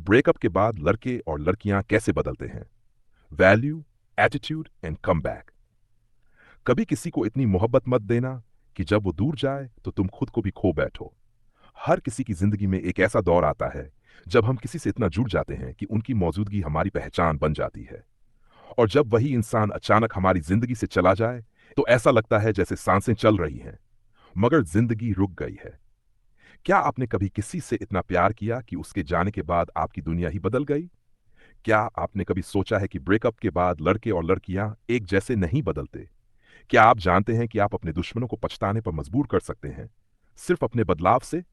Breakup के बाद लड़के और लड़कियां कैसे बदलते हैं। Value, attitude and comeback. कभी किसी को इतनी मोहब्बत मत देना कि जब वो दूर जाए तो तुम खुद को भी खो बैठो। हर किसी की जिंदगी में एक ऐसा दौर आता है जब हम किसी से इतना जुड़ जाते हैं कि उनकी मौजूदगी हमारी पहचान बन जाती है। और जब वही इंसान अचानक हमारी जिंदगी से चला जाए तो ऐसा लगता है जैसे सांसें चल रही हैं मगर जिंदगी रुक गई है। क्या आपने कभी किसी से इतना प्यार किया कि उसके जाने के बाद आपकी दुनिया ही बदल गई? क्या आपने कभी सोचा है कि ब्रेकअप के बाद लड़के और लड़कियां एक जैसे नहीं बदलते? क्या आप जानते हैं कि आप अपने दुश्मनों को पछताने पर मजबूर कर सकते हैं सिर्फ अपने बदलाव से?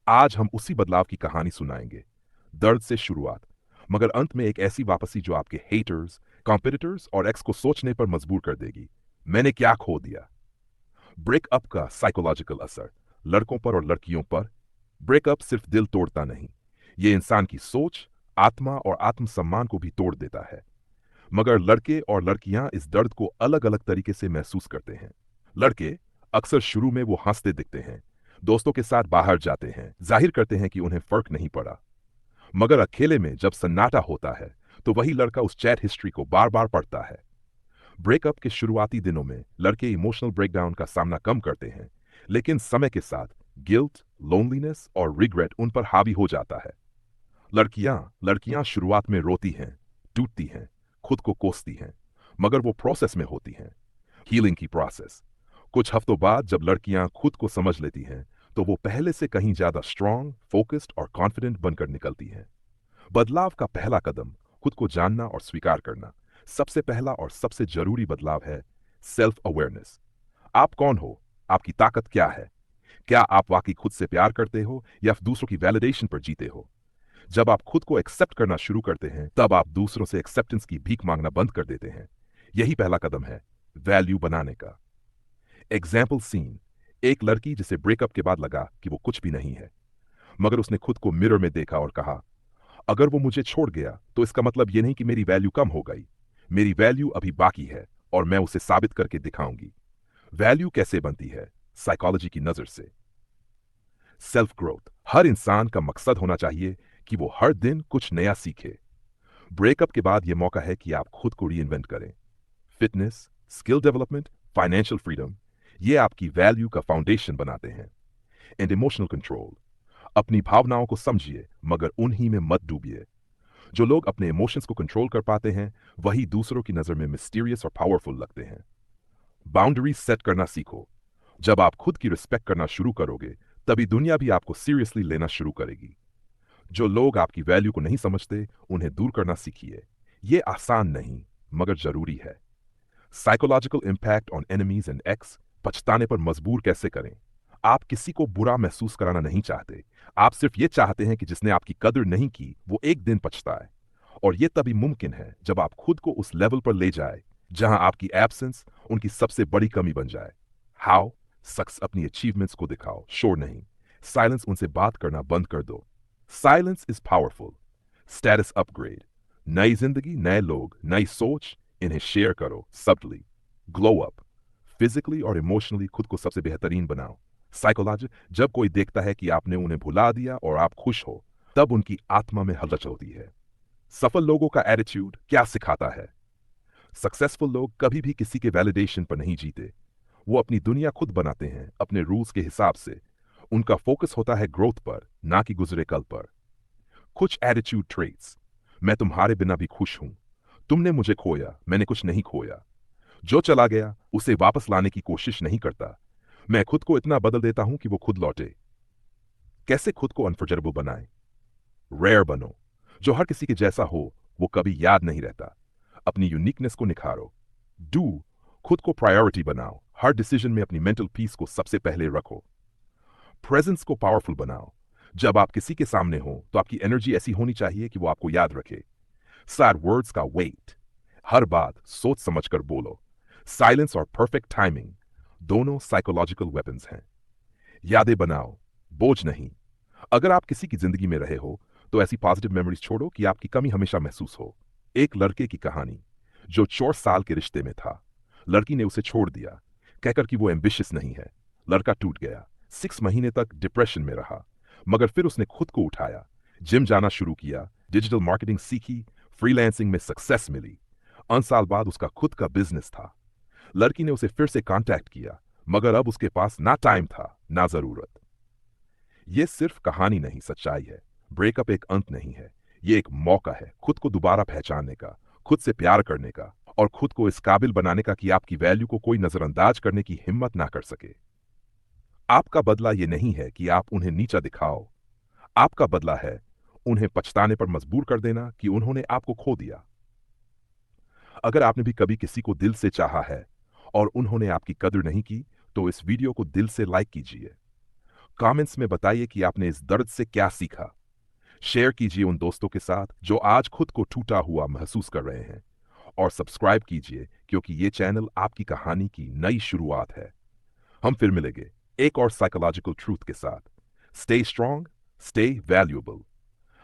आज हम उसी बदलाव की कहानी सुनाएंगे। दर्द से शुरुआत, मगर अंत में एक ऐसी वापसी जो आपके हेटर्स, कॉम्पिटिटर्स और एक्स को सोचने पर मजबूर कर देगी, मैंने क्या खो दिया। ब्रेकअप का साइकोलॉजिकल असर लड़कों पर और लड़कियों पर। ब्रेकअप सिर्फ दिल तोड़ता नहीं, ये इंसान की सोच, आत्मा और आत्मसम्मान को भी तोड़ देता है। मगर लड़के और लड़कियां इस दर्द को अलग अलग तरीके से महसूस करते हैं। लड़के अक्सर शुरू में वो हंसते दिखते हैं, दोस्तों के साथ बाहर जाते हैं, जाहिर करते हैं कि उन्हें फर्क नहीं पड़ा। मगर अकेले में जब सन्नाटा होता है तो वही लड़का उस चैट हिस्ट्री को बार बार पढ़ता है। ब्रेकअप के शुरुआती दिनों में लड़के इमोशनल ब्रेकडाउन का सामना कम करते हैं, लेकिन समय के साथ गिल्ट, लोनलीनेस और रिग्रेट उन पर हावी हो जाता है। लड़कियां लड़कियां शुरुआत में रोती हैं, टूटती हैं, खुद को कोसती हैं, मगर वो प्रोसेस में होती हैं, हीलिंग की प्रोसेस। कुछ हफ्तों बाद जब लड़कियां खुद को समझ लेती हैं तो वो पहले से कहीं ज्यादा स्ट्रांग, फोकस्ड और कॉन्फिडेंट बनकर निकलती हैं। बदलाव का पहला कदम खुद को जानना और स्वीकार करना। सबसे पहला और सबसे जरूरी बदलाव है सेल्फ अवेयरनेस। आप कौन हो? आपकी ताकत क्या है? क्या आप वाकई खुद से प्यार करते हो या दूसरों की वैलिडेशन पर जीते हो? जब आप खुद को एक्सेप्ट करना शुरू करते हैं तब आप दूसरों से एक्सेप्टेंस की भीख मांगना बंद कर देते हैं। यही पहला कदम है वैल्यू बनाने का। एग्जाम्पल सीन, एक लड़की जिसे ब्रेकअप के बाद लगा कि वो कुछ भी नहीं है, मगर उसने खुद को मिरर में देखा और कहा, अगर वो मुझे छोड़ गया तो इसका मतलब ये नहीं कि मेरी वैल्यू कम हो गई। मेरी वैल्यू अभी बाकी है और मैं उसे साबित करके दिखाऊंगी। वैल्यू कैसे बनती है? साइकोलॉजी की नजर से। सेल्फ ग्रोथ, हर इंसान का मकसद होना चाहिए कि वो हर दिन कुछ नया सीखे। ब्रेकअप के बाद यह मौका है कि आप खुद को रीइन्वेंट करें। Fitness, skill development, financial freedom, ये आपकी वैल्यू का फाउंडेशन बनाते हैं। एंड इमोशनल कंट्रोल, अपनी भावनाओं को समझिए मगर उन्हीं में मत डूबिए। जो लोग अपने इमोशंस को कंट्रोल कर पाते हैं वही दूसरों की नजर में मिस्टीरियस और पावरफुल लगते हैं। बाउंड्रीज सेट करना सीखो। जब आप खुद की रिस्पेक्ट करना शुरू करोगे तभी दुनिया भी आपको सीरियसली लेना शुरू करेगी। जो लोग आपकी वैल्यू को नहीं समझते उन्हें दूर करना सीखिए। ये आसान नहीं मगर जरूरी है। Psychological impact on enemies and ex, पछताने पर मजबूर कैसे करें? आप किसी को बुरा महसूस कराना नहीं चाहते, आप सिर्फ ये चाहते हैं कि जिसने आपकी कदर नहीं की वो एक दिन पछताए। और ये तभी मुमकिन है जब आप खुद को उस लेवल पर ले जाए जहां आपकी एब्सेंस उनकी सबसे बड़ी कमी बन जाए। हाउ? सक्स अपनी अचीवमेंट्स को दिखाओ, शोर नहीं। साइलेंस उनसे बात करना बंद कर दो। Silence is powerful. Status upgrade, नई जिंदगी, नए लोग, नई सोच, इन्हें शेयर करो सबटली। ग्लो अप, फिजिकली और इमोशनली खुद को सबसे बेहतरीन बनाओ। साइकोलॉजी, जब कोई देखता है कि आपने उन्हें भुला दिया और आप खुश हो तब उनकी आत्मा में हलचल होती है। सफल लोगों का एटीट्यूड क्या सिखाता है? सक्सेसफुल लोग कभी भी किसी के वैलिडेशन पर नहीं जीते। वो अपनी दुनिया खुद बनाते हैं अपने रूल्स के हिसाब से। उनका फोकस होता है ग्रोथ पर, ना कि गुजरे कल पर। कुछ एटीट्यूड ट्रेट्स, मैं तुम्हारे बिना भी खुश हूं। तुमने मुझे खोया, मैंने कुछ नहीं खोया। जो चला गया उसे वापस लाने की कोशिश नहीं करता। मैं खुद को इतना बदल देता हूं कि वो खुद लौटे। कैसे खुद को अनफॉरगेटेबल बनाएं? रेयर बनो। जो हर किसी के जैसा हो वो कभी याद नहीं रहता। अपनी यूनिकनेस को निखारो। डू, खुद को प्रायोरिटी बनाओ। हर डिसीजन में अपनी मेंटल पीस को सबसे पहले रखो। प्रेजेंस को पावरफुल बनाओ। जब आप किसी के सामने हो तो आपकी एनर्जी ऐसी होनी चाहिए कि वो आपको याद रखे। सैड वर्ड्स का वेट, हर बात सोच समझकर बोलो। साइलेंस और परफेक्ट टाइमिंग दोनों साइकोलॉजिकल वेपन्स हैं। यादें बनाओ, बोझ नहीं। अगर आप किसी की जिंदगी में रहे हो तो ऐसी पॉजिटिव मेमोरीज छोड़ो कि आपकी कमी हमेशा महसूस हो। एक लड़के की कहानी, जो 4 साल के रिश्ते में था। लड़की ने उसे छोड़ दिया कहकर कि वो एम्बिशियस नहीं है। लड़का टूट गया, 6 महीने तक डिप्रेशन में रहा, मगर फिर उसने खुद को उठाया। जिम जाना शुरू किया, डिजिटल मार्केटिंग सीखी, फ्रीलांसिंग में सक्सेस मिली। 5 साल बाद उसका खुद का बिजनेस था। लड़की ने उसे फिर से कांटेक्ट किया, मगर अब उसके पास ना टाइम था ना जरूरत। ये सिर्फ कहानी नहीं, सच्चाई है। ब्रेकअप एक अंत नहीं है, ये एक मौका है खुद को दोबारा पहचानने का, खुद से प्यार करने का और खुद को इस काबिल बनाने का कि आपकी वैल्यू को कोई नजरअंदाज करने की हिम्मत ना कर सके। आपका बदला ये नहीं है कि आप उन्हें नीचा दिखाओ, आपका बदला है उन्हें पछताने पर मजबूर कर देना कि उन्होंने आपको खो दिया। अगर आपने भी कभी किसी को दिल से चाहा है और उन्होंने आपकी कदर नहीं की, तो इस वीडियो को दिल से लाइक कीजिए। कमेंट्स में बताइए कि आपने इस दर्द से क्या सीखा। शेयर कीजिए उन दोस्तों के साथ जो आज खुद को टूटा हुआ महसूस कर रहे हैं। और सब्सक्राइब कीजिए, क्योंकि ये चैनल आपकी कहानी की नई शुरुआत है। हम फिर मिलेंगे एक और साइकोलॉजिकल ट्रूथ के साथ। Stay strong, stay valuable.